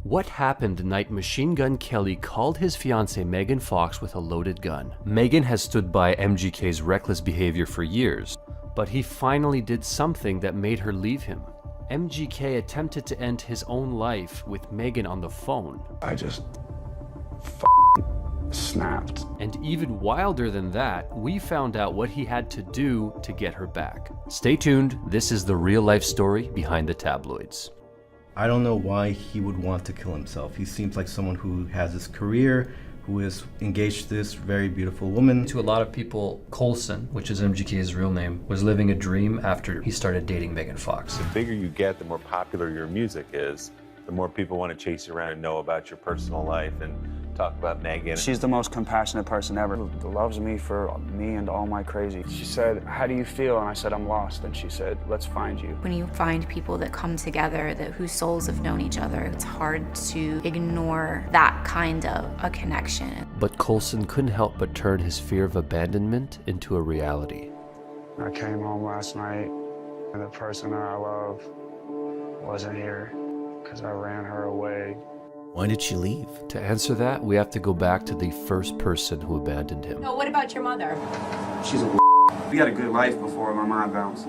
What happened the night Machine Gun Kelly called his fiancée Megan Fox with a loaded gun? Megan has stood by MGK's reckless behavior for years, but he finally did something that made her leave him. MGK attempted to end his own life with Megan on the phone. I just snapped. And even wilder than that, we found out what he had to do to get her back. Stay tuned, this is the real life story behind the tabloids. I don't know why he would want to kill himself. He seems like someone who has his career, who is engaged to this very beautiful woman. To a lot of people, Coulson, which is MGK's real name, was living a dream after he started dating Megan Fox. The bigger you get, the more popular your music is, the more people want to chase you around and know about your personal life and talk about Megan. She's the most compassionate person ever. Loves me for me and all my crazy. She said, "How do you feel?" And I said, "I'm lost." And she said, "Let's find you." When you find people that come together, whose souls have known each other, it's hard to ignore that kind of a connection. But Coulson couldn't help but turn his fear of abandonment into a reality. I came home last night and the person that I love wasn't here because I ran her away. Why did she leave? To answer that, we have to go back to the first person who abandoned him. No, what about your mother? She's a We had a good life before my mind bounced.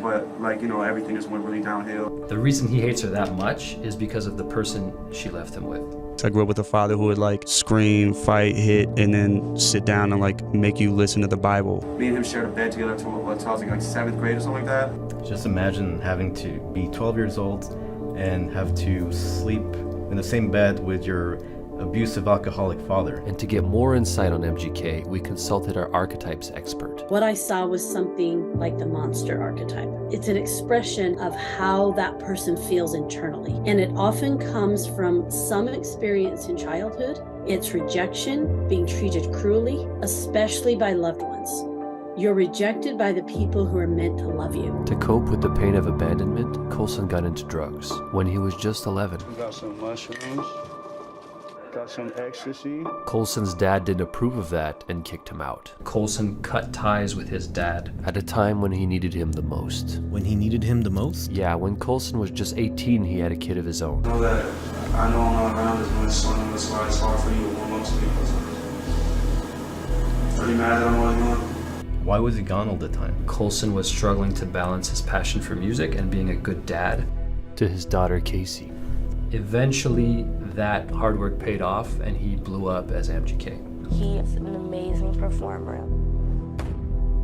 But, everything just went really downhill. The reason he hates her that much is because of the person she left him with. I grew up with a father who would scream, fight, hit, and then sit down and make you listen to the Bible. Me and him shared a bed together until I was like 7th grade or something like that. Just imagine having to be 12 years old and have to sleep in the same bed with your abusive alcoholic father. And to get more insight on MGK, we consulted our archetypes expert. What I saw was something like the monster archetype. It's an expression of how that person feels internally. And it often comes from some experience in childhood. It's rejection, being treated cruelly, especially by loved ones. You're rejected by the people who are meant to love you. To cope with the pain of abandonment, Coulson got into drugs when he was just 11. We got some mushrooms, got some ecstasy. Coulson's dad didn't approve of that and kicked him out. Coulson cut ties with his dad at a time when he needed him the most. When he needed him the most? Yeah, when Coulson was just 18, he had a kid of his own. I know that I know I'm not around as much, so that's why it's hard for you to warm up to me. Are you mad that I'm always gone? Why was he gone all the time? Coulson was struggling to balance his passion for music and being a good dad to his daughter Casey. Eventually, that hard work paid off and he blew up as MGK. He is an amazing performer.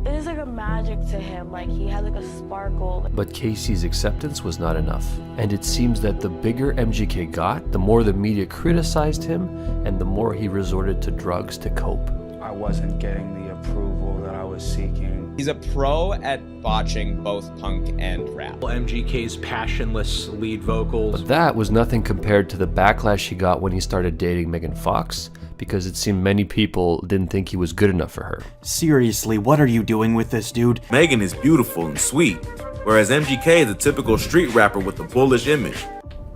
It is like a magic to him, he has a sparkle. But Casey's acceptance was not enough. And it seems that the bigger MGK got, the more the media criticized him and the more he resorted to drugs to cope. I wasn't getting the approval that I was seeking. He's a pro at botching both punk and rap. MGK's passionless lead vocals. But that was nothing compared to the backlash he got when he started dating Megan Fox, because it seemed many people didn't think he was good enough for her. Seriously, what are you doing with this dude? Megan is beautiful and sweet, whereas MGK is a typical street rapper with a bullish image.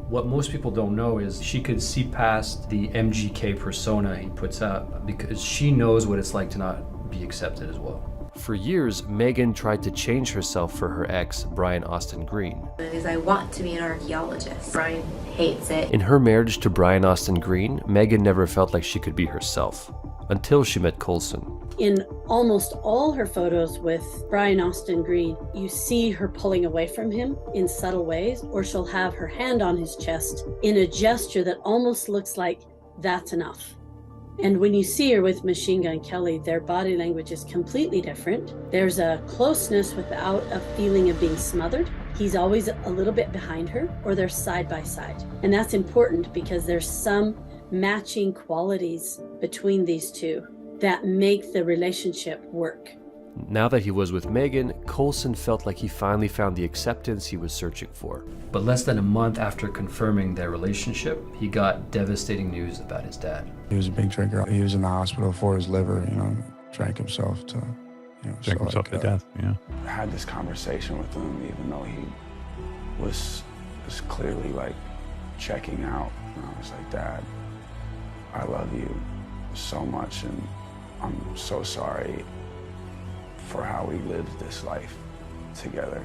What most people don't know is she could see past the MGK persona he puts up because she knows what it's like to not be accepted as well. For years, Megan tried to change herself for her ex, Brian Austin Green. Because I want to be an archaeologist. Brian hates it. In her marriage to Brian Austin Green, Megan never felt like she could be herself, until she met Coulson. In almost all her photos with Brian Austin Green, you see her pulling away from him in subtle ways, or she'll have her hand on his chest in a gesture that almost looks like, that's enough. And when you see her with Machine Gun Kelly, their body language is completely different. There's a closeness without a feeling of being smothered. He's always a little bit behind her, or they're side by side. And that's important because there's some matching qualities between these two that make the relationship work. Now that he was with Megan, Coulson felt like he finally found the acceptance he was searching for. But less than a month after confirming their relationship, he got devastating news about his dad. He was a big drinker. He was in the hospital for his liver, drank himself to, drank himself to death, yeah. I had this conversation with him, even though he was clearly checking out. And I was like, Dad, I love you so much, and I'm so sorry for how we lived this life together.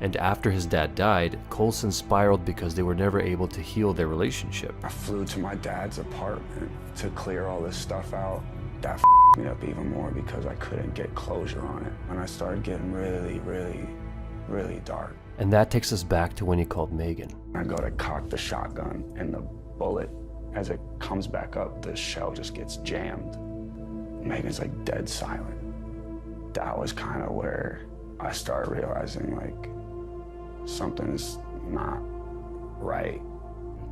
And after his dad died, Coulson spiraled because they were never able to heal their relationship. I flew to my dad's apartment to clear all this stuff out. That me up even more because I couldn't get closure on it. And I started getting really dark. And that takes us back to when he called Megan. I go to cock the shotgun and the bullet, as it comes back up, the shell just gets jammed. Megan's like dead silent. That was kind of where I started realizing like something's not right.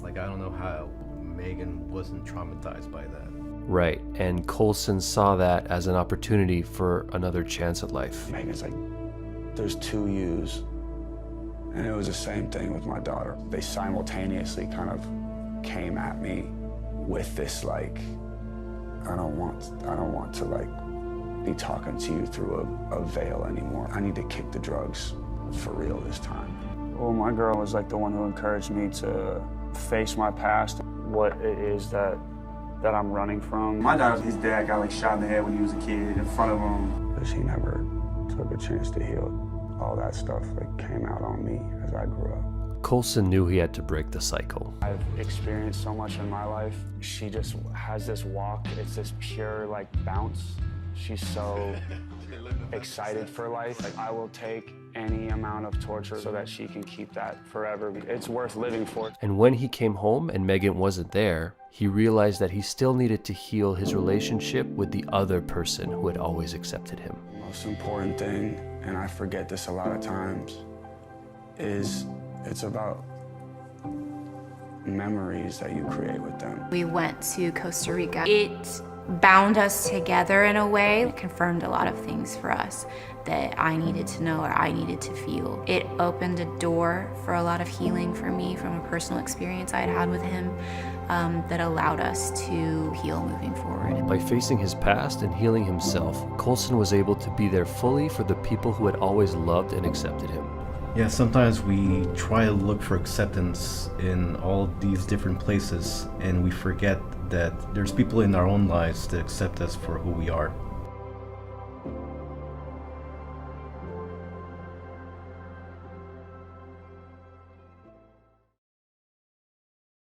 Like, I don't know how Megan wasn't traumatized by that. Right, and Coulson saw that as an opportunity for another chance at life. Megan's like, there's two yous. And it was the same thing with my daughter. They simultaneously kind of came at me with this like, I don't want to like be talking to you through a veil anymore. I need to kick the drugs for real this time. Well, my girl was like the one who encouraged me to face my past, what it is that I'm running from. My his dad got like shot in the head when he was a kid in front of him. Because he never took a chance to heal. All that stuff like came out on me as I grew up. Coulson knew he had to break the cycle. I've experienced so much in my life. She just has this walk, it's this pure like bounce. She's so excited for life. Like, I will take any amount of torture so that she can keep that forever. It's worth living for. And when he came home and Megan wasn't there, he realized that he still needed to heal his relationship with the other person who had always accepted him. The most important thing, and I forget this a lot of times, is it's about memories that you create with them. We went to Costa Rica. It bound us together in a way. It confirmed a lot of things for us that I needed to know or I needed to feel. It opened a door for a lot of healing for me from a personal experience I had had with him that allowed us to heal moving forward. By facing his past and healing himself, Coulson was able to be there fully for the people who had always loved and accepted him. Yeah, sometimes we try to look for acceptance in all these different places, and we forget that there's people in our own lives that accept us for who we are.